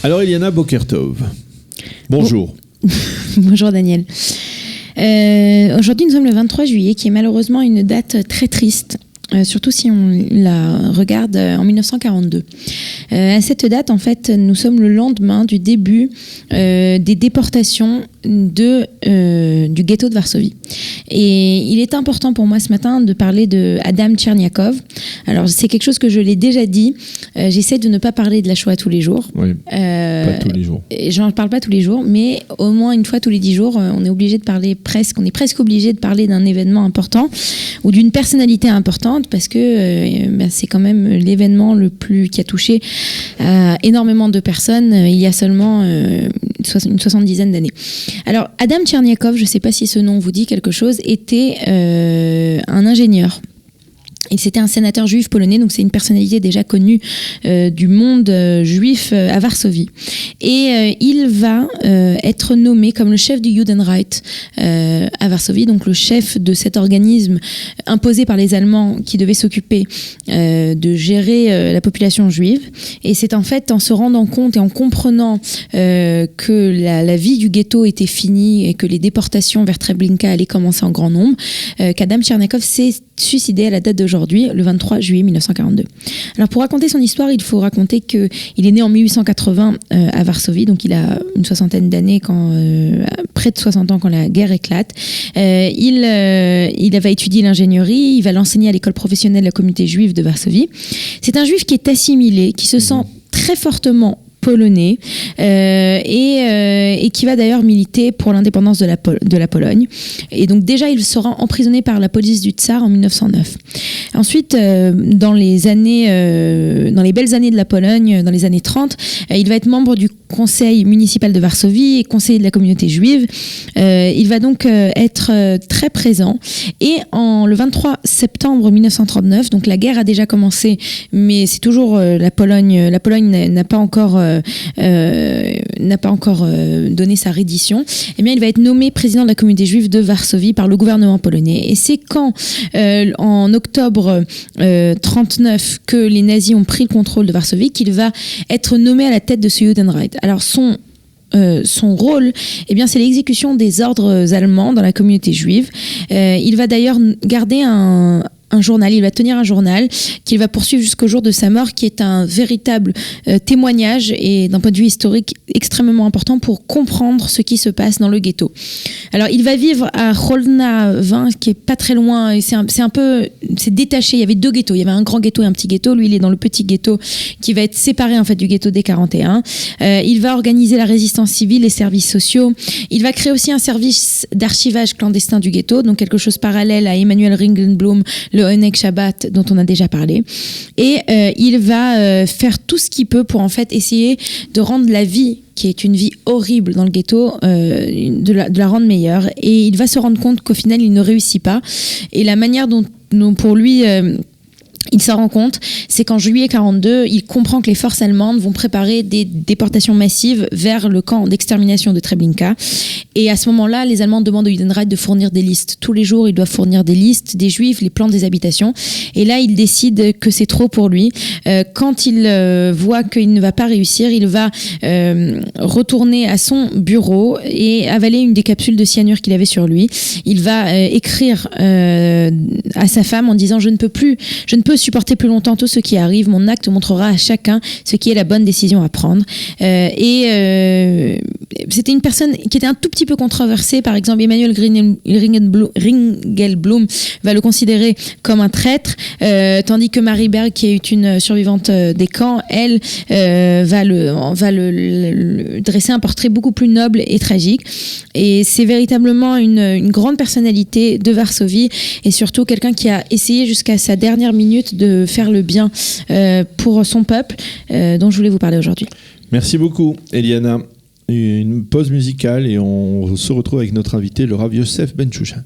Alors Eliana Bokertov, bonjour. Bonjour Daniel. Aujourd'hui nous sommes le 23 juillet qui est malheureusement une date très triste. Surtout si on la regarde en 1942. À cette date, en fait, nous sommes le lendemain du début des déportations du ghetto de Varsovie. Et il est important pour moi ce matin de parler de Adam Tcherniakov. Alors, c'est quelque chose que je l'ai déjà dit. J'essaie de ne pas parler de la Shoah tous les jours. Oui, pas tous les jours. Je n'en parle pas tous les jours, mais au moins une fois tous les 10 jours, on est presque obligé de parler d'un événement important ou d'une personnalité importante, parce que c'est quand même l'événement qui a touché énormément de personnes il y a seulement une 70aine d'années. Alors, Adam Tcherniakov, je ne sais pas si ce nom vous dit quelque chose, était un ingénieur. Et c'était un sénateur juif polonais, donc c'est une personnalité déjà connue du monde juif à Varsovie. Et il va être nommé comme le chef du Judenreich à Varsovie, donc le chef de cet organisme imposé par les Allemands qui devait s'occuper de gérer la population juive. Et c'est en fait en se rendant compte et en comprenant que la vie du ghetto était finie et que les déportations vers Treblinka allaient commencer en grand nombre, qu'Adam Tcherniakov s'est suicidé à la date d'aujourd'hui, le 23 juillet 1942. Alors pour raconter son histoire, il faut raconter qu'il est né en 1880 à Varsovie, donc il a une 60aine d'années, près de 60 ans quand la guerre éclate. Il va étudier l'ingénierie, il va l'enseigner à l'école professionnelle de la communauté juive de Varsovie. C'est un juif qui est assimilé, qui se sent très fortement polonais et qui va d'ailleurs militer pour l'indépendance de la Pologne. Et donc déjà, il sera emprisonné par la police du Tsar en 1909. Ensuite, dans les belles années de la Pologne, dans les années 30, il va être membre du conseil municipal de Varsovie et conseiller de la communauté juive. Il va donc être très présent. Et le 23 septembre 1939, donc la guerre a déjà commencé, mais c'est toujours la Pologne n'a pas encore donné sa reddition. Eh bien, il va être nommé président de la communauté juive de Varsovie par le gouvernement polonais. Et c'est quand, en octobre 39, que les nazis ont pris le contrôle de Varsovie, qu'il va être nommé à la tête de ce Judenreich. Alors, son rôle, eh bien, c'est l'exécution des ordres allemands dans la communauté juive. Il va d'ailleurs garder un journal, il va tenir un journal qu'il va poursuivre jusqu'au jour de sa mort, qui est un véritable témoignage et d'un point de vue historique extrêmement important pour comprendre ce qui se passe dans le ghetto. Alors il va vivre à Cholna 20, qui est pas très loin, et c'est détaché. Il y avait deux ghettos, il y avait un grand ghetto et un petit ghetto. Lui, il est dans le petit ghetto qui va être séparé en fait du ghetto des 41. Il va organiser la résistance civile, les services sociaux. Il va créer aussi un service d'archivage clandestin du ghetto, donc quelque chose parallèle à Emanuel Ringelblum, le Oneg Shabbat dont on a déjà parlé. Et il va faire tout ce qu'il peut pour en fait essayer de rendre la vie, qui est une vie horrible dans le ghetto, de la rendre meilleure. Et il va se rendre compte qu'au final, il ne réussit pas. Et la manière dont pour lui... il s'en rend compte, c'est qu'en juillet 42, il comprend que les forces allemandes vont préparer des déportations massives vers le camp d'extermination de Treblinka. Et à ce moment-là, les Allemands demandent au Judenreich de fournir des listes. Tous les jours, ils doivent fournir des listes des Juifs, les plans des habitations. Et là, il décide que c'est trop pour lui. Quand il voit qu'il ne va pas réussir, il va retourner à son bureau et avaler une des capsules de cyanure qu'il avait sur lui. Il va écrire à sa femme en disant « Je ne peux supporter plus longtemps tout ce qui arrive. Mon acte montrera à chacun ce qui est la bonne décision à prendre. » C'était une personne qui était un tout petit peu controversée. Par exemple, Emanuel Ringelblum va le considérer comme un traître, tandis que Marie Berg, qui est une survivante des camps, elle va le dresser un portrait beaucoup plus noble et tragique. Et c'est véritablement une grande personnalité de Varsovie, et surtout quelqu'un qui a essayé jusqu'à sa dernière minute de faire le bien pour son peuple, dont je voulais vous parler aujourd'hui. Merci beaucoup, Eliana. Une pause musicale et on se retrouve avec notre invité, le Rav Yosef Ben Shushan.